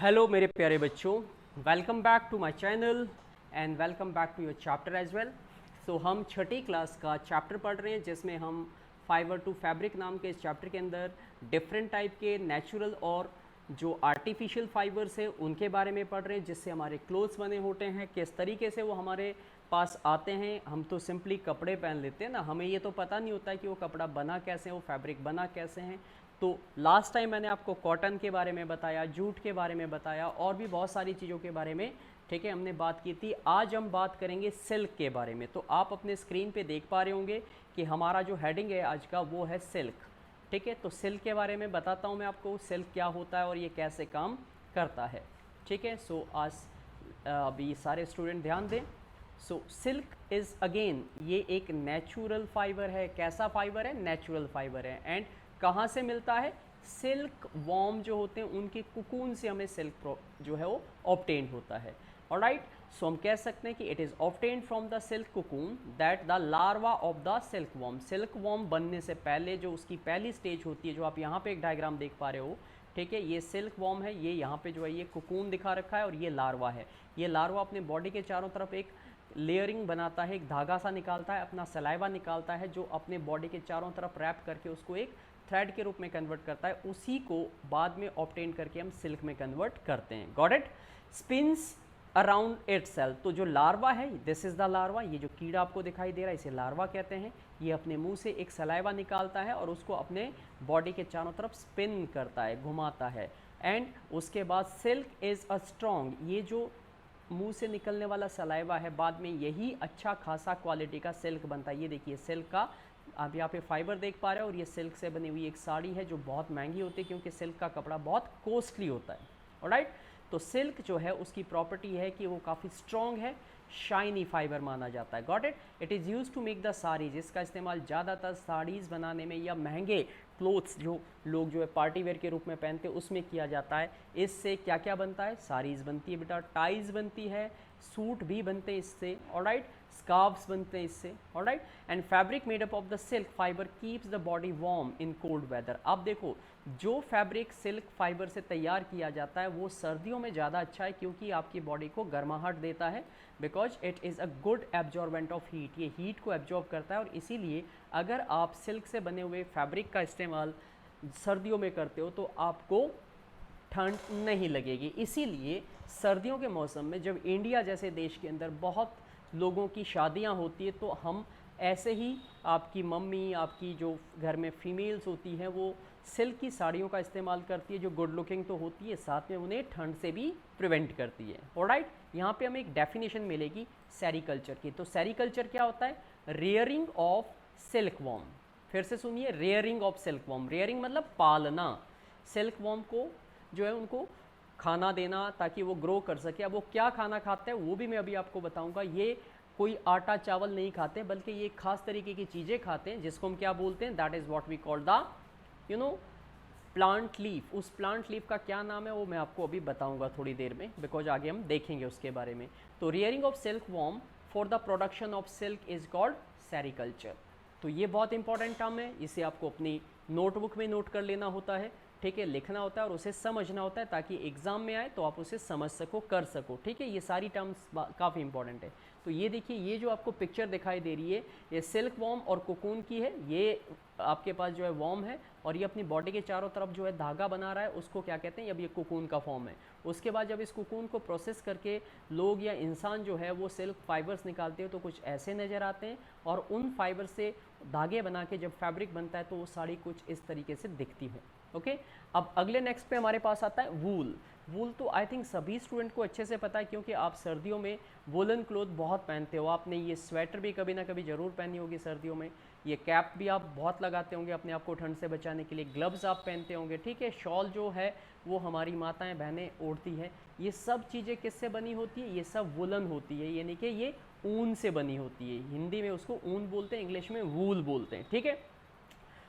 Hello मेरे प्यारे बच्चों, welcome back to my channel and welcome back to your chapter as well. So हम छठी क्लास का चैप्टर पढ़ रहे हैं जिसमें हम फाइबर टू फैब्रिक नाम के इस चैप्टर के अंदर डिफरेंट टाइप के नेचुरल और जो आर्टिफिशियल फाइबर्स हैं उनके बारे में पढ़ रहे हैं, जिससे हमारे क्लोथ्स बने होते हैं, किस तरीके से वो हमारे पास आते हैं। हम तो सिंपली कपड़े पहन लेते हैं ना, हमें ये तो पता नहीं होता है कि वो कपड़ा बना कैसे है, वो फैब्रिक बना कैसे हैं। तो लास्ट टाइम मैंने आपको कॉटन के बारे में बताया, जूट के बारे में बताया और भी बहुत सारी चीज़ों के बारे में, ठीक है, हमने बात की थी। आज हम बात करेंगे सिल्क के बारे में। तो आप अपने स्क्रीन पे देख पा रहे होंगे कि हमारा जो हेडिंग है आज का वो है सिल्क, ठीक है। तो सिल्क के बारे में बताता हूँ मैं आपको, सिल्क क्या होता है और ये कैसे काम करता है, ठीक है। सो आज अभी सारे स्टूडेंट ध्यान दें। सो सिल्क इज़ अगेन ये एक नेचुरल फाइबर है। कैसा फाइबर है? नेचुरल फाइबर है। एंड कहाँ से मिलता है? सिल्क वॉर्म जो होते हैं उनके कुकून से हमें सिल्क जो है वो ऑब्टेन होता है। ऑलराइट, सो हम कह सकते हैं कि it is obtained from the silk cocoon that the larva of the silk worm. Silk worm बनने से पहले जो उसकी पहली स्टेज होती है, जो आप यहाँ पे एक डायग्राम देख पा रहे हो, ठीक है, ये सिल्क वॉर्म है, ये यहाँ पे जो है ये कुकून दिखा रखा है और ये लार्वा है। ये लार्वा अपने बॉडी के चारों तरफ एक लेयरिंग बनाता है, एक धागा सा निकालता है, अपना सलाइवा निकालता है, जो अपने बॉडी के चारों तरफ रैप करके उसको एक थ्रेड के रूप में कन्वर्ट करता है। उसी को बाद में ऑब्टेन करके हम सिल्क में कन्वर्ट करते हैं। Got it? Spins around itself. तो जो लार्वा है, दिस इज द लार्वा, ये जो कीड़ा आपको दिखाई दे रहा है इसे लार्वा कहते हैं। ये अपने मुंह से एक सलाइवा निकालता है और उसको अपने बॉडी के चारों तरफ स्पिन करता है, घुमाता है। एंड उसके बाद सिल्क इज अ स्ट्रॉन्ग, ये जो मुंह से निकलने वाला सलाइवा है, बाद में यही अच्छा खासा क्वालिटी का सिल्क बनता है। ये देखिए सिल्क का आप यहाँ पे फाइबर देख पा रहे हो और ये सिल्क से बनी हुई एक साड़ी है जो बहुत महंगी होती है क्योंकि सिल्क का कपड़ा बहुत कॉस्टली होता है। ऑलराइट, तो सिल्क जो है उसकी प्रॉपर्टी है कि वो काफ़ी स्ट्रॉन्ग है, शाइनी फाइबर माना जाता है। Got it? It is use to make the saris, इसका इस्तेमाल ज़्यादातर साड़ीज़ बनाने में या महंगे क्लोथ्स जो लोग जो है पार्टी वेयर के रूप में पहनते हैं उसमें किया जाता है। इससे क्या क्या बनता है? साड़ीज़ बनती है बेटा, टाइज बनती है, सूट भी बनते हैं इससे, ऑलराइट, स्कार्फ्स बनते हैं इससे, alright. And fabric made up of the silk fibre keeps the body warm in cold weather. अब देखो, जो फैब्रिक सिल्क फाइबर से तैयार किया जाता है वो सर्दियों में ज़्यादा अच्छा है क्योंकि आपकी बॉडी को गर्माहट देता है, because it is a good absorbent of heat. ये हीट को एब्जॉर्ब करता है और इसीलिए अगर आप सिल्क से बने हुए फैब्रिक का इस्तेमाल सर्दियों में करते हो तो आपको ठंड नहीं लगेगी। इसीलिए सर्दियों के मौसम में जब इंडिया जैसे देश के अंदर बहुत लोगों की शादियां होती है तो हम ऐसे ही, आपकी मम्मी, आपकी जो घर में फीमेल्स होती हैं वो सिल्क की साड़ियों का इस्तेमाल करती है, जो गुड लुकिंग तो होती है, साथ में उन्हें ठंड से भी प्रिवेंट करती है। ऑलराइट, यहाँ पे हमें एक डेफिनेशन मिलेगी सेरीकल्चर की। तो सेरीकल्चर क्या होता है? Rearing of silk warm. फिर से सुनिए, rearing of silk warm. Rearing मतलब पालना। सिल्क वॉर्म को जो है उनको खाना देना ताकि वो ग्रो कर सके। अब वो क्या खाना खाते हैं वो भी मैं अभी आपको बताऊंगा। ये कोई आटा चावल नहीं खाते बल्कि ये खास तरीके की चीज़ें खाते हैं जिसको हम क्या बोलते हैं? That is what we call the you know plant leaf. उस प्लांट लीफ का क्या नाम है वो मैं आपको अभी बताऊंगा थोड़ी देर में, बिकॉज आगे हम देखेंगे उसके बारे में। तो rearing of silk worm for the production of silk is called sericulture. तो ये बहुत इंपॉर्टेंट टर्म है, इसे आपको अपनी नोटबुक में नोट कर लेना होता है, ठीक है, लिखना होता है और उसे समझना होता है ताकि एग्जाम में आए तो आप उसे समझ सको, कर सको, ठीक है। ये सारी टर्म्स काफ़ी इंपॉर्टेंट है। तो ये देखिए, ये जो आपको पिक्चर दिखाई दे रही है ये सिल्क वॉर्म और कोकून की है। ये आपके पास जो है वॉर्म है और ये अपनी बॉडी के चारों तरफ जो है धागा बना रहा है, उसको क्या कहते हैं? अब ये कोकून का फॉर्म है। उसके बाद जब इस कोकून को प्रोसेस करके लोग या इंसान जो है वो सिल्क फाइबर्स निकालते हैं तो कुछ ऐसे नज़र आते हैं और उन फाइबर से धागे बना के जब फैब्रिक बनता है तो वो साड़ी कुछ इस तरीके से दिखती है। ओके, अब अगले नेक्स्ट पे हमारे पास आता है वूल। वूल तो आई थिंक सभी स्टूडेंट को अच्छे से पता है क्योंकि आप सर्दियों में वूलन क्लोथ बहुत पहनते हो। आपने ये स्वेटर भी कभी ना कभी ज़रूर पहनी होगी सर्दियों में, ये कैप भी आप बहुत लगाते होंगे अपने आप को ठंड से बचाने के लिए, ग्लव्स आप पहनते होंगे, ठीक है, शॉल जो है वो हमारी माताएं बहनें ओढ़ती हैं। ये सब चीज़ें किससे बनी होती है? ये सब वुलन होती है, यानी कि ये ऊन से बनी होती है। हिंदी में उसको ऊन बोलते हैं, इंग्लिश में वूल बोलते हैं, ठीक है।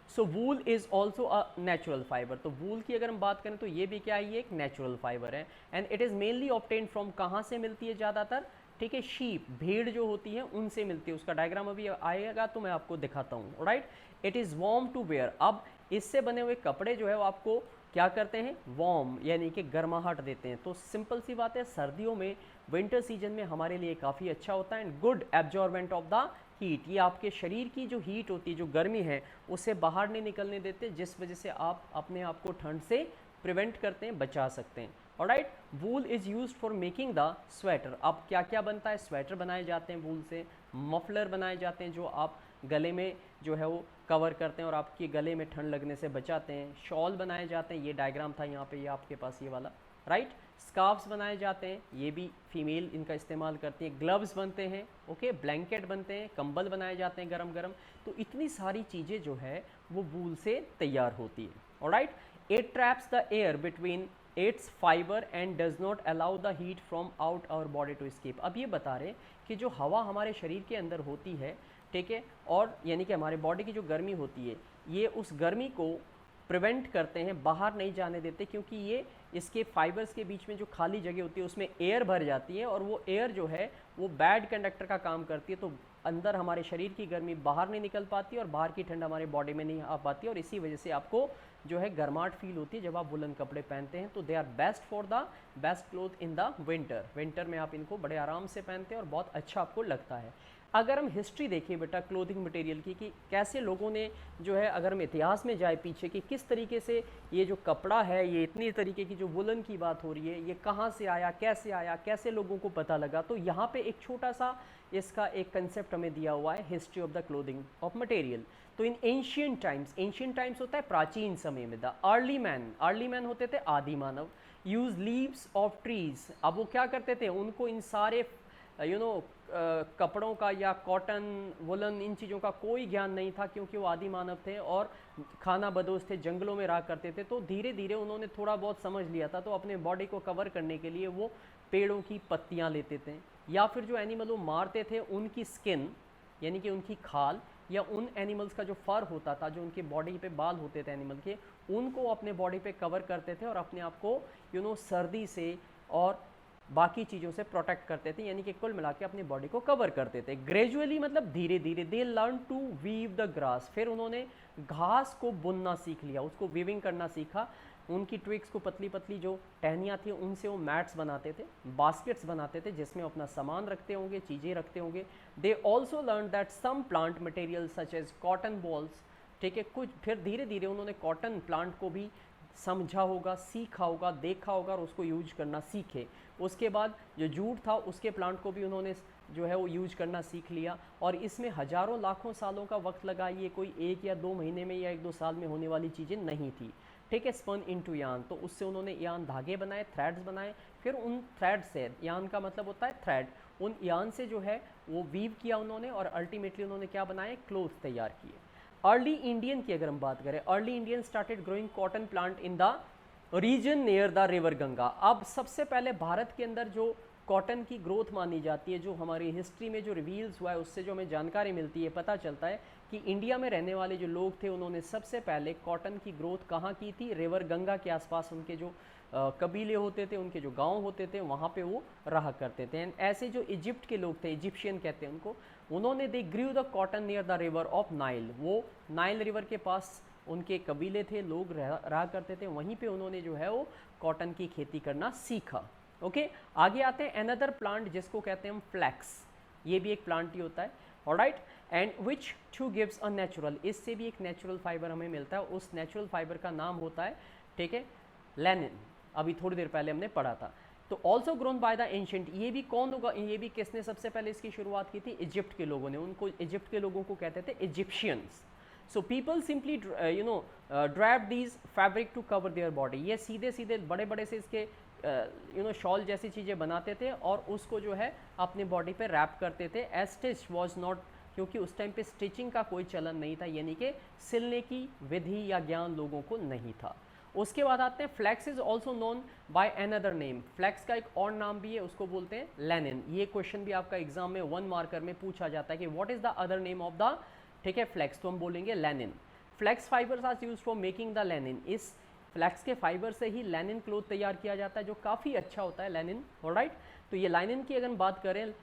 So wool is also a natural fibre. तो वूल की अगर हम बात करें तो ये भी क्या है? ये एक नेचुरल फाइबर है। And it is mainly obtain from, कहाँ से मिलती है ज़्यादातर? ठीक है, शीप, भेड़ जो होती है उनसे मिलती है। उसका डायग्राम अभी आएगा तो मैं आपको दिखाता हूँ। Right, it is warm to wear. अब इससे बने हुए कपड़े जो है वो आपको क्या करते हैं, वार्म यानी कि गर्माहट देते हैं। तो सिंपल सी बात है, सर्दियों में विंटर सीजन में हमारे लिए काफ़ी अच्छा होता है। And good absorbent of the heat, ये आपके शरीर की जो हीट होती है, जो गर्मी है, उसे बाहर नहीं निकलने देते, जिस वजह से आप अपने आप को ठंड से प्रिवेंट करते हैं, बचा सकते हैं। Alright, wool is used for making the sweater. अब क्या क्या बनता है, स्वेटर बनाए जाते हैं वूल से, मफलर बनाए जाते हैं जो आप गले में जो है वो कवर करते हैं और आपके गले में ठंड लगने से बचाते हैं। शॉल बनाए जाते हैं, ये डायग्राम था यहाँ पे, ये आपके पास ये वाला, राइट। स्कार्फ्स बनाए जाते हैं, ये भी फीमेल इनका इस्तेमाल करती हैं। ग्लव्स बनते हैं, ओके, ब्लैंकेट बनते हैं, कंबल बनाए जाते हैं गरम गरम। तो इतनी सारी चीज़ें जो है वो वूल से तैयार होती है। Alright, it traps the air between its fibre and does not allow the heat from out our body to escape. अब ये बता रहे कि जो हवा हमारे शरीर के अंदर होती है, ठीक है, और यानी कि हमारे बॉडी की जो गर्मी होती है, ये उस गर्मी को प्रिवेंट करते हैं, बाहर नहीं जाने देते, क्योंकि ये इसके फाइबर्स के बीच में जो खाली जगह होती है उसमें एयर भर जाती है और वो एयर जो है वो बैड कंडक्टर का काम करती है। तो अंदर हमारे शरीर की गर्मी बाहर नहीं निकल पाती और बाहर की ठंड हमारे बॉडी में नहीं आ पाती, और इसी वजह से आपको जो है गर्माहट फील होती है जब आप वुलन कपड़े पहनते हैं। तो they are best for the best cloth in the winter. Winter में आप इनको बड़े आराम से पहनते हैं और बहुत अच्छा आपको लगता है। अगर हम हिस्ट्री देखें बेटा क्लोथिंग मटेरियल की, कि कैसे लोगों ने जो है, अगर हम इतिहास में जाए पीछे कि किस तरीके से ये जो कपड़ा है, ये इतनी तरीके की जो वुलन की बात हो रही है, ये कहाँ से आया, कैसे लोगों को पता लगा, तो यहाँ पे एक छोटा सा इसका एक कंसेप्ट हमें दिया हुआ है, history of the clothing of material. तो इन एंशियंट टाइम्स होता है प्राचीन समय में, द अर्ली मैन होते थे आदि मानव, यूज लीव्स ऑफ ट्रीज। अब वो क्या करते थे, उनको इन सारे कपड़ों का या कॉटन, वुलन, इन चीज़ों का कोई ज्ञान नहीं था, क्योंकि वो आदि मानव थे और खाना बदोश थे, जंगलों में रहा करते थे। तो धीरे धीरे उन्होंने थोड़ा बहुत समझ लिया था, तो अपने बॉडी को कवर करने के लिए वो पेड़ों की पत्तियां लेते थे, या फिर जो एनिमल वो मारते थे उनकी स्किन यानी कि उनकी खाल, या उन एनिमल्स का जो फर होता था, जो उनके बॉडी पे बाल होते थे एनिमल के, उनको अपने बॉडी पे कवर करते थे और अपने आप को सर्दी से और बाकी चीज़ों से प्रोटेक्ट करते थे, यानी कि कुल मिला के अपनी बॉडी को कवर करते थे। ग्रेजुअली मतलब धीरे धीरे, they learn to weave the grass, फिर उन्होंने घास को बुनना सीख लिया, उसको वीविंग करना सीखा। उनकी ट्विग्स को, पतली पतली जो टहनियाँ थी, उनसे वो मैट्स बनाते थे, बास्केट्स बनाते थे जिसमें अपना सामान रखते होंगे, चीज़ें रखते होंगे। They also learn that some plant material such as cotton balls, ठीक है, कुछ फिर धीरे धीरे उन्होंने कॉटन प्लांट को भी समझा होगा, सीखा होगा, देखा होगा और उसको यूज करना सीखे। उसके बाद जो जूट था उसके प्लांट को भी उन्होंने जो है वो यूज करना सीख लिया, और इसमें हज़ारों लाखों सालों का वक्त लगा, ये कोई 1 या 2 महीने में या 1-2 साल में होने वाली चीज़ें नहीं थी, ठीक है। स्पन इनटू यान, तो उससे उन्होंने यान धागे बनाए, थ्रेड्स बनाए, फिर उन थ्रेड से, यान का मतलब होता है थ्रेड, उन यान से जो है वो वीव किया उन्होंने, और अल्टीमेटली उन्होंने क्या बनाए, क्लोथ तैयार किए। अर्ली इंडियन की अगर हम बात करें, early Indian started growing cotton plant in the region near the river Ganga. अब सबसे पहले भारत के अंदर जो कॉटन की ग्रोथ मानी जाती है, जो हमारी हिस्ट्री में जो रिवील्स हुआ है उससे जो हमें जानकारी मिलती है, पता चलता है कि इंडिया में रहने वाले जो लोग थे उन्होंने सबसे पहले कॉटन की ग्रोथ कहाँ की थी, रिवर गंगा के आसपास उनके जो कबीले होते थे, उनके जो गांव होते थे, वहाँ पे वो रहा करते थे। एंड ऐसे जो इजिप्ट के लोग थे, इजिप्शियन कहते हैं उनको, उन्होंने they grew the cotton near the river of Nile, वो नाइल रिवर के पास उनके कबीले थे, लोग रहा करते थे, वहीं पे उन्होंने जो है वो कॉटन की खेती करना सीखा। ओके, आगे आते हैं अनदर प्लांट जिसको कहते हैं हम फ्लैक्स, ये भी एक प्लांट ही होता है, alright, and which two gives a natural, इससे भी एक नेचुरल फाइबर हमें मिलता है, उस नेचुरल फाइबर का नाम होता है, ठीक है, लेनिन, अभी थोड़ी देर पहले हमने पढ़ा था। तो also grown by the ancient, ये भी कौन होगा, ये भी किसने सबसे पहले इसकी शुरुआत की थी, इजिप्ट के लोगों ने, उनको इजिप्ट के लोगों को कहते थे Egyptians. So people simply drape these fabric to cover their body, ये सीधे सीधे बड़े बड़े से इसके शॉल जैसी चीज़ें बनाते थे और उसको जो है अपनी बॉडी पे रैप करते थे। एज स्टिच वॉज नॉट, क्योंकि उस टाइम पे स्टिचिंग का कोई चलन नहीं था, यानी कि सिलने की विधि या ज्ञान लोगों को नहीं था। उसके बाद आते हैं flax is also known by another name, flax का एक और नाम भी है, उसको बोलते हैं लेनिन। ये क्वेश्चन भी आपका एग्जाम में 1 मार्कर में पूछा जाता है कि what is the other name of the, ठीक है, फ्लैक्स, तो हम बोलेंगे linen. Flax fibres are used for making the linen, इस फ्लैक्स के फाइबर से ही लेनिन क्लोथ तैयार किया जाता है, जो काफ़ी अच्छा होता है लेनिन, ऑलराइट। तो ये लेनिन की अगर बात करें,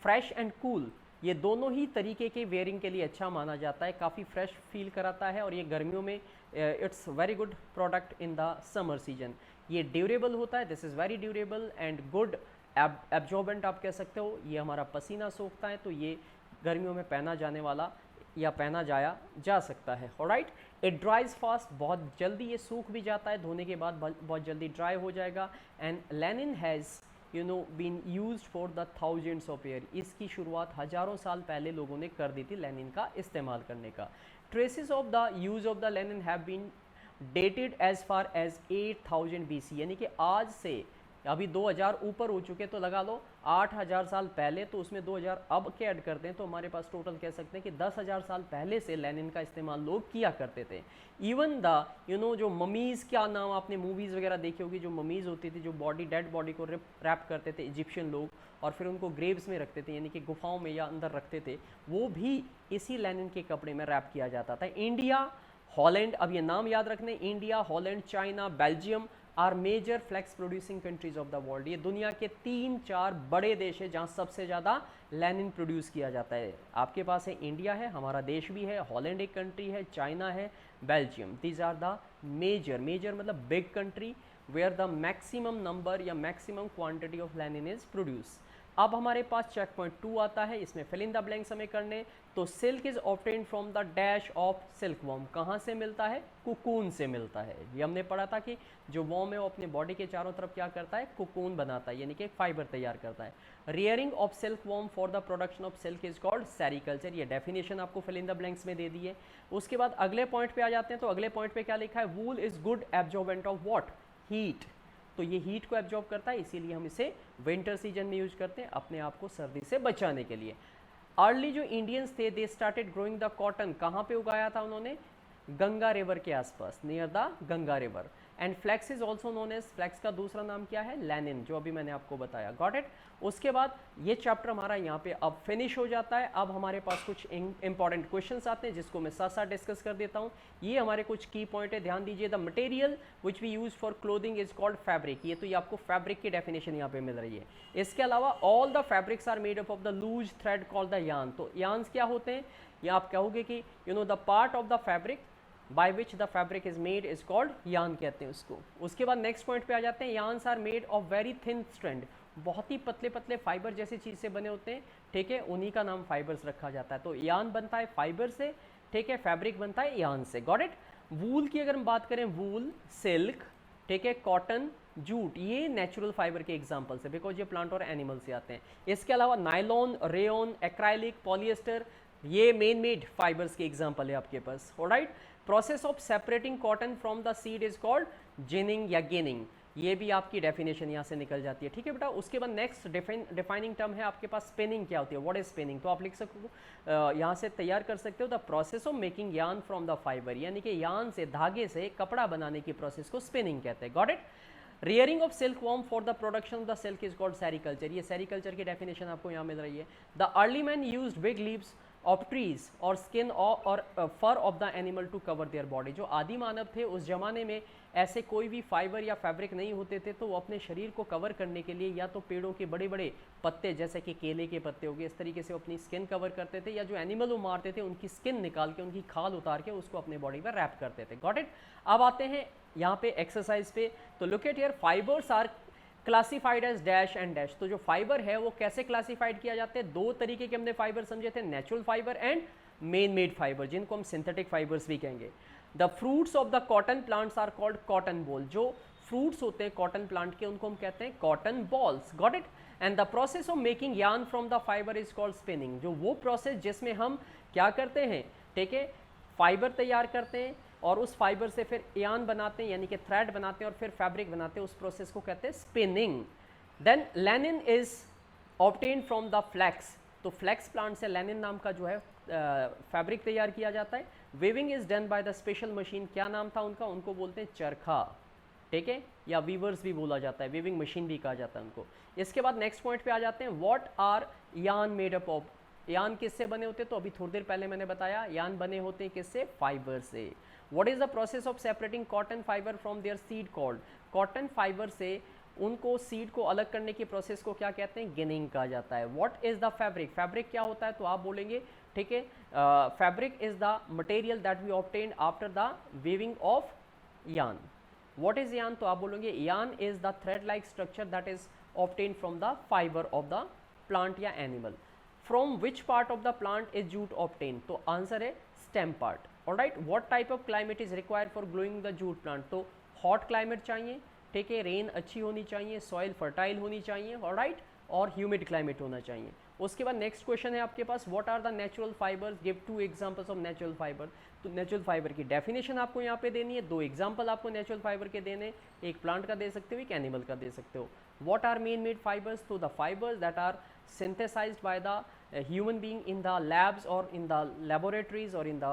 फ्रेश एंड कूल, ये दोनों ही तरीके के वेयरिंग के लिए अच्छा माना जाता है, काफ़ी फ्रेश फील कराता है और ये गर्मियों में it's very good product in the summer season. ये ड्यूरेबल होता है, this is very durable and good absorbent आप कह सकते हो। ये हमारा पसीना सोखता है, तो ये गर्मियों में पहना जाने वाला या पहना जाया जा सकता है। ऑलराइट, इट ड्राइज फास्ट, बहुत जल्दी ये सूख भी जाता है, धोने के बाद बहुत जल्दी ड्राई हो जाएगा। And linen has been used for the thousands of year, इसकी शुरुआत हज़ारों साल पहले लोगों ने कर दी थी लेनिन का इस्तेमाल करने का। Traces of the use of the linen have been dated as far as 8000 BC, यानी कि आज से अभी 2000 ऊपर हो चुके, तो लगा लो 8000 साल पहले, तो उसमें 2000 अब के ऐड करते हैं तो हमारे पास टोटल कह सकते हैं कि 10,000 साल पहले से लेनिन का इस्तेमाल लोग किया करते थे। इवन द जो ममीज़, क्या नाम आपने मूवीज़ वगैरह देखी होगी, जो ममीज़ होती थी, जो डेड बॉडी को रैप करते थे इजिप्शियन लोग और फिर उनको ग्रेव्स में रखते थे, यानी कि गुफाओं में या अंदर रखते थे, वो भी इसी लेनिन के कपड़े में रैप किया जाता था। इंडिया, हॉलैंड, अब ये नाम याद रखने, India, Holland, China, Belgium are major flax producing countries of the world. ये दुनिया के 3-4 बड़े देश है जहाँ सबसे ज़्यादा लेनिन प्रोड्यूस किया जाता है। आपके पास है इंडिया है, हमारा देश भी है, हॉलैंड एक कंट्री है, चाइना है, Belgium. These are the major मतलब big country where the maximum number या maximum quantity of linen is produce. अब हमारे पास चेक पॉइंट 2 आता है, इसमें फिल इन द ब्लैंक्स हमें करने। तो silk is obtained from the dash of silk warm, कहाँ से मिलता है? कुकून से मिलता है। ये हमने पढ़ा था कि जो वॉर्म है वो अपने बॉडी के चारों तरफ क्या करता है? कुकून बनाता है, यानी कि फाइबर तैयार करता है। Rearing of silk worm for the production of silk is called sericulture. ये डेफिनेशन आपको फिल इन द ब्लैंक्स में दे दी है। उसके बाद अगले पॉइंट पे आ जाते हैं, तो अगले पॉइंट पे क्या लिखा है? वूल is good absorbent of what? Heat. तो ये हीट को एब्जॉर्ब करता है, इसीलिए हम इसे विंटर सीजन में यूज करते हैं अपने आप को सर्दी से बचाने के लिए। अर्ली जो इंडियंस थे, they started growing the cotton, कहाँ पे उगाया था उन्होंने? गंगा रिवर के आसपास, near the Ganga river. And flax is also known as, flax का दूसरा नाम क्या है? लेनिन, जो अभी मैंने आपको बताया। Got it? उसके बाद ये चैप्टर हमारा यहाँ पे अब फिनिश हो जाता है। अब हमारे पास कुछ इंपॉर्टेंट क्वेश्चंस आते हैं जिसको मैं साथ साथ डिस्कस कर देता हूँ। ये हमारे कुछ की पॉइंट है, ध्यान दीजिए। The material which we use for clothing is called fabric. ये तो ये आपको फैब्रिक की डेफिनेशन यहाँ पे मिल रही है। इसके अलावा all the fabrics are made up of the loose thread called the yarn. तो यार्न्स क्या होते हैं? या आप कहोगे कि the part of the fabric by which the fabric is made is called yarn कहते हैं उसको। उसके बाद नेक्स्ट पॉइंट पे आ जाते हैं। yarns are made of very thin strand, बहुत ही पतले पतले फाइबर जैसी चीज़ से बने होते हैं, ठीक है, उन्हीं का नाम फाइबर्स रखा जाता है। तो yarn बनता है फाइबर से, ठीक है, फैब्रिक बनता है yarn से। Got it? वूल की अगर हम बात करें, वूल, सिल्क, ठीक है, कॉटन, जूट, ये नेचुरल फाइबर के एग्जाम्पल्स है, बिकॉज ये प्लांट और एनिमल से आते हैं। इसके अलावा नायलॉन, रेयन, एक्राइलिक, पॉलिएस्टर, ये मेन मेड फाइबर्स के एग्जाम्पल है आपके पास। Alright, process of separating cotton from the seed is called ginning या गेनिंग। ये भी आपकी डेफिनेशन यहाँ से निकल जाती है, ठीक है बेटा। उसके बाद नेक्स्ट डिफाइनिंग टर्म है आपके पास स्पिनिंग। क्या होती है? What is spinning? तो आप लिख सकते हो, यहाँ से तैयार कर सकते हो, the process of making yarn from the fibre, यानी कि यार्न से, धागे से कपड़ा बनाने की प्रोसेस को स्पिनिंग कहते हैं। Got it? Rearing of silk worm for the production of the silk is called sericulture. ये सेरिकल्चर की डेफिनेशन आपको यहाँ मिल रही है। The early man used big leaves of trees और स्किन और fur of the animal to cover their body. जो आदि मानव थे उस जमाने में ऐसे कोई भी फाइबर या फैब्रिक नहीं होते थे, तो वो अपने शरीर को कवर करने के लिए या तो पेड़ों के बड़े बड़े पत्ते, जैसे कि केले के पत्ते हो गए, इस तरीके से वो अपनी स्किन कवर करते थे, या जो एनिमल वो मारते थे उनकी स्किन निकाल के, उनकी खाल उतार के उसको अपने बॉडी पर रैप करते थे। Got it? अब आते हैं यहाँ पे एक्सरसाइज पे। तो look at here, fibres are classified as dash and dash. तो जो फाइबर है वो कैसे क्लासिफाइड किया जाते हैं? दो तरीके के हमने फाइबर समझे थे, natural fibre and man made fibre, जिनको हम सिंथेटिक फाइबर्स भी कहेंगे। The fruits of the cotton plants are called cotton ball. जो फ्रूट्स होते हैं कॉटन प्लांट के, उनको हम कहते हैं cotton balls. Got it? And the process of making yarn from the fibre is called spinning. जो वो प्रोसेस जिसमें हम क्या करते हैं, ठीक है, फाइबर तैयार करते हैं और उस फाइबर से फिर यार्न बनाते हैं, यानी कि थ्रेड बनाते हैं और फिर फैब्रिक बनाते हैं, उस प्रोसेस को कहते हैं spinning. Then linen is obtained from the flax. तो फ्लैक्स प्लांट से लेनिन नाम का जो है फैब्रिक तैयार किया जाता है। Weaving is done by the special machine. क्या नाम था उनका? उनको बोलते हैं चरखा, ठीक है, या वीवर्स भी बोला जाता है, वीविंग मशीन भी कहा जाता है उनको। इसके बाद नेक्स्ट पॉइंट पे आ जाते हैं। What are yarn made up of? Yarn किससे बने होते हैं? तो अभी थोड़ी देर पहले मैंने बताया, यार्न बने होते हैं किससे? फाइबर से। What is the process of separating cotton fibre from there seed called? Cotton fibre से उनको सीड को अलग करने की प्रोसेस को क्या कहते हैं? गिनिंग कहा जाता है। What is the fabric? Fabric क्या होता है? तो आप बोलेंगे ठीक है। Fabric is the material that we obtain after the weaving of yarn. What is yarn? तो आप बोलोगे yarn is the thread like structure that is obtain from the fibre of the plant या animal. From which part of the plant is jute obtain? तो answer है stem part. Alright, what type of climate is required for growing the jute plant? तो hot climate चाहिए, ठीक है, rain अच्छी होनी चाहिए, सॉइल फर्टाइल होनी चाहिए, ऑलराइट, और ह्यूमिड क्लाइमेट होना चाहिए। उसके बाद नेक्स्ट क्वेश्चन है आपके पास, what are the natural fibres, give 2 examples of natural fibre. तो नेचुरल फाइबर की डेफिनेशन आपको यहाँ पे देनी है, 2 एग्जांपल आपको नेचुरल फाइबर के देने, एक प्लांट का दे सकते हो, एक एनिमल का दे सकते हो। What are man made fibres? तो the fibres that are synthesized by the human being in the labs or in the laboratories or in the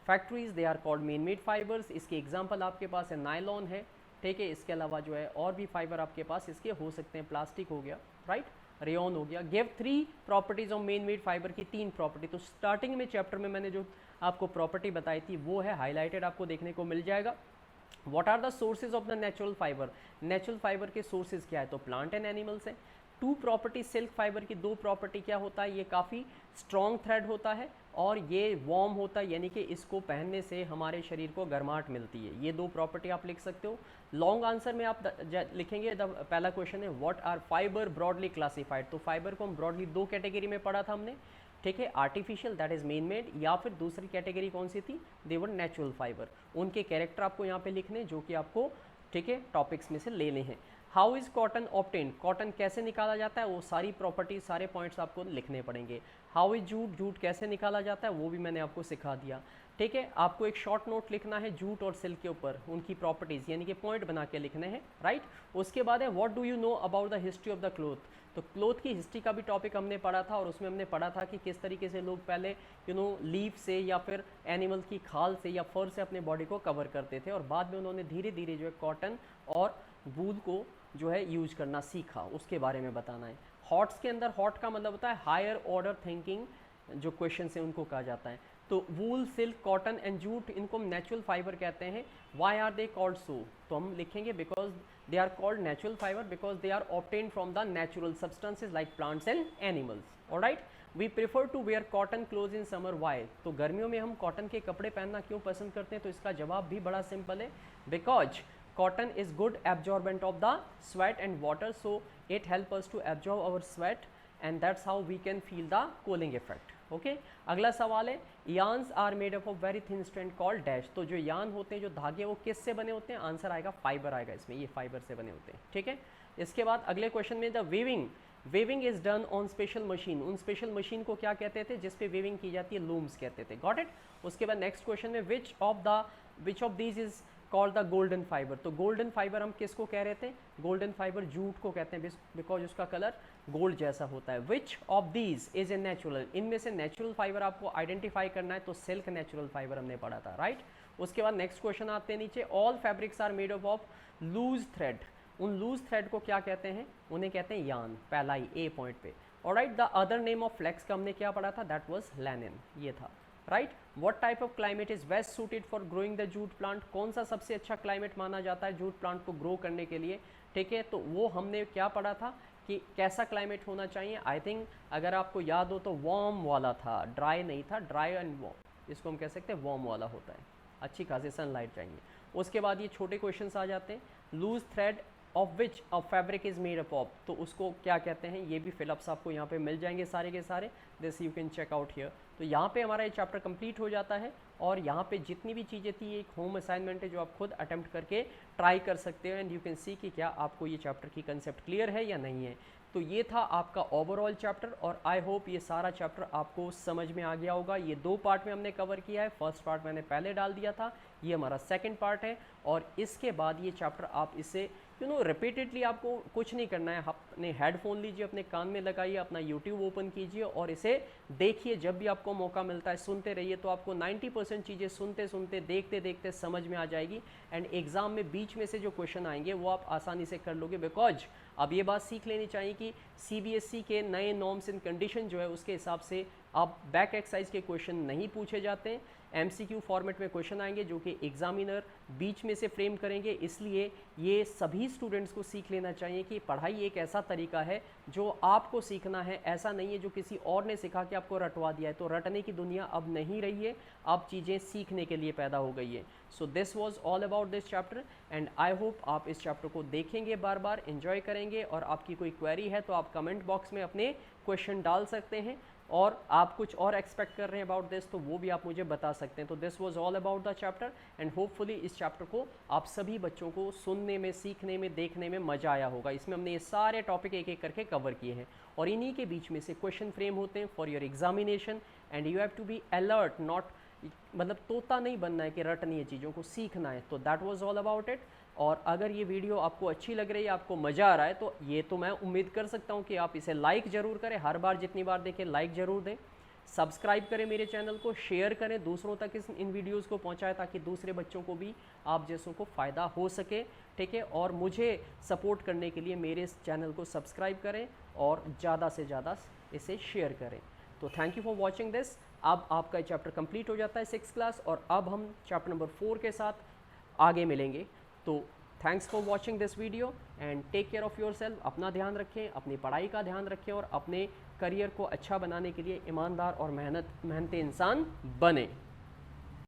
factories, they are called man made fibers। इसके example आपके पास है nylon है, ठीक है, इसके अलावा जो है और भी फाइबर आपके पास इसके हो सकते हैं, प्लास्टिक हो गया, राइट, रेयन हो गया। Give 3 properties of main made fibre की 3 प्रॉपर्टी। तो स्टार्टिंग में चैप्टर में मैंने जो आपको प्रॉपर्टी बताई थी वो है हाईलाइटेड, आपको देखने को मिल जाएगा। What are the sources of the natural fibre? Natural fibre के सोर्सेज क्या है? तो प्लांट एंड एनिमल्स हैं। 2 प्रॉपर्टी सिल्क फाइबर की 2 प्रॉपर्टी क्या होता है? ये काफ़ी स्ट्रॉन्ग थ्रेड होता है और ये वार्म होता है, यानी कि इसको पहनने से हमारे शरीर को गर्माहट मिलती है। ये 2 प्रॉपर्टी आप लिख सकते हो। लॉन्ग आंसर में आप लिखेंगे, पहला क्वेश्चन है what are fibre broadly classified. तो फाइबर को हम ब्रॉडली 2 कैटेगरी में पढ़ा था हमने, ठीक है, artificial that is main made, या फिर दूसरी कैटेगरी कौन सी थी? दे वर नेचुरल फाइबर। उनके कैरेक्टर आपको यहाँ पे लिखने, जो कि आपको, ठीक है, टॉपिक्स में से लेने हैं। How is cotton obtained? Cotton कैसे निकाला जाता है? वो सारी प्रॉपर्टी, सारे पॉइंट्स आपको लिखने पड़ेंगे। How is jute? जूट कैसे निकाला जाता है वो भी मैंने आपको सिखा दिया, ठीक है। आपको एक शॉर्ट नोट लिखना है जूट और सिल्क के ऊपर, उनकी प्रॉपर्टीज़, यानी कि पॉइंट बना के लिखने हैं, राइट। उसके बाद है what do you know about the history of the cloth? तो क्लोथ की हिस्ट्री का भी टॉपिक हमने पढ़ा था और उसमें हमने पढ़ा था कि किस तरीके से लोग पहले लीफ से या फिर एनिमल की खाल से या फर से अपने बॉडी को कवर करते थे और बाद में उन्होंने धीरे धीरे जो है कॉटन और वूल को जो है यूज करना सीखा, उसके बारे में बताना है। हॉट्स के अंदर, हॉट का मतलब होता है हायर ऑर्डर थिंकिंग, जो क्वेश्चन है उनको कहा जाता है। तो wool, silk, cotton and jute, इनको हम नेचुरल फाइबर कहते हैं। Why are they called so? तो हम लिखेंगे because they are called natural fibre because they are obtained from the natural substances like plants and animals, alright. We prefer to wear cotton cloth in summer. Why? तो गर्मियों में हम cotton के कपड़े पहनना क्यों पसंद करते हैं? तो इसका जवाब भी बड़ा सिंपल है, because cotton is good absorbent of the sweat and water, so it help us to absorb our sweat and that's how we can feel the cooling effect, okay। अगला सवाल है yarns are made up of very thin strand called dash। तो जो यान होते हैं, जो धागे, वो किस से बने होते हैं? आंसर आएगा फाइबर आएगा इसमें, ये फाइबर से बने होते हैं, ठीक है। इसके बाद अगले क्वेश्चन में the weaving is done on special machine. उन स्पेशल मशीन को क्या कहते थे जिस पे वेविंग की जाती है? लूम्स कहते थे, गॉट इट। उसके बाद नेक्स्ट क्वेश्चन में which of these is called the golden fibre. तो गोल्डन फाइबर हम किसको कह रहे थे? गोल्डन फाइबर जूट को कहते हैं बिकॉज उसका कलर गोल्ड जैसा होता है। Which of these is a natural? इनमें से नेचुरल फाइबर आपको आइडेंटिफाई करना है, तो सिल्क नेचुरल फाइबर हमने पढ़ा था, राइट। उसके बाद नेक्स्ट क्वेश्चन आते हैं नीचे, all fabrics are made up of loose thread. उन लूज थ्रेड को क्या कहते हैं? उन्हें कहते हैं यान, पहला ही ए पॉइंट पे, alright. The other name of flax का हमने क्या पढ़ा था? दैट वाज लैनिन, ये था, right. What type of climate is best suited for growing the jute plant? कौन सा सबसे अच्छा क्लाइमेट माना जाता है जूट प्लांट को ग्रो करने के लिए, ठीक है। तो वो हमने क्या पढ़ा था कि कैसा क्लाइमेट होना चाहिए। आई थिंक अगर आपको याद हो तो वार्म वाला था, ड्राई नहीं था, ड्राई एंड वार्म, इसको हम कह सकते हैं वार्म वाला होता है, अच्छी खासी सनलाइट चाहिए। उसके बाद ये छोटे क्वेश्चंस आ जाते हैं, loose thread of which of fabric is made up of, तो उसको क्या कहते हैं? ये भी फिलअप्स आपको यहाँ पे मिल जाएंगे सारे के सारे, this you can check out here. तो यहाँ पे हमारा ये चैप्टर कंप्लीट हो जाता है और यहाँ पे जितनी भी चीज़ें थी एक होम असाइनमेंट है जो आप खुद अटेम्प्ट करके ट्राई कर सकते हो एंड यू कैन सी कि क्या आपको ये चैप्टर की कंसेप्ट क्लियर है या नहीं है। तो ये था आपका ओवरऑल चैप्टर और आई होप ये सारा चैप्टर आपको समझ में आ गया होगा। ये 2 पार्ट में हमने कवर किया है, फर्स्ट पार्ट मैंने पहले डाल दिया था, ये हमारा सेकंड पार्ट है और इसके बाद ये चैप्टर आप इसे रिपीटेडली आपको कुछ नहीं करना है, अपने हेडफोन लीजिए, अपने कान में लगाइए, अपना यूट्यूब ओपन कीजिए और इसे देखिए, जब भी आपको मौका मिलता है सुनते रहिए, तो आपको 90% चीज़ें सुनते सुनते देखते देखते समझ में आ जाएगी एंड एग्ज़ाम में बीच में से जो क्वेश्चन आएंगे वो आप आसानी से कर लोगे। बिकॉज अब ये बात सीख लेनी चाहिए कि CBSE के नए नॉर्म्स एंड कंडीशन जो है उसके हिसाब से अब बैक एक्सरसाइज के क्वेश्चन नहीं पूछे जाते हैं, MCQ फॉर्मेट में क्वेश्चन आएंगे जो कि एग्जामिनर बीच में से फ्रेम करेंगे। इसलिए ये सभी स्टूडेंट्स को सीख लेना चाहिए कि पढ़ाई एक ऐसा तरीका है जो आपको सीखना है, ऐसा नहीं है जो किसी और ने सिखा के आपको रटवा दिया है। तो रटने की दुनिया अब नहीं रही है, अब चीज़ें सीखने के लिए पैदा हो गई है। So this was all about this chapter and I hope आप इस चैप्टर को देखेंगे, बार बार एंजॉय करेंगे, और आपकी कोई क्वेरी है तो आप कमेंट बॉक्स में अपने क्वेश्चन डाल सकते हैं, और आप कुछ और एक्सपेक्ट कर रहे हैं अबाउट दिस तो वो भी आप मुझे बता सकते हैं। तो this was all about the chapter and hopefully इस चैप्टर को आप सभी बच्चों को सुनने में, सीखने में, देखने में मज़ा आया होगा। इसमें हमने ये सारे टॉपिक एक एक करके कवर किए हैं और इन्हीं के बीच में से क्वेश्चन फ्रेम होते हैं for your examination and you have to be alert, not मतलब तोता नहीं बनना है कि रटनी है, चीज़ों को सीखना है। तो that was all about it. और अगर ये वीडियो आपको अच्छी लग रही है, आपको मज़ा आ रहा है, तो ये तो मैं उम्मीद कर सकता हूँ कि आप इसे लाइक ज़रूर करें, हर बार जितनी बार देखें लाइक ज़रूर दें, सब्सक्राइब करें मेरे चैनल को, शेयर करें दूसरों तक इन वीडियोस को पहुंचाएं ताकि दूसरे बच्चों को भी आप जैसों को फ़ायदा हो सके, ठीक है। और मुझे सपोर्ट करने के लिए मेरे इस चैनल को सब्सक्राइब करें और ज़्यादा से ज़्यादा इसे शेयर करें। तो thank you for watching this. अब आपका चैप्टर कंप्लीट हो जाता है 6th क्लास, और अब हम चैप्टर नंबर 4 के साथ आगे मिलेंगे। तो thanks for watching this video and take care of yourself. अपना ध्यान रखें, अपनी पढ़ाई का ध्यान रखें और अपने करियर को अच्छा बनाने के लिए ईमानदार और मेहनती इंसान बने।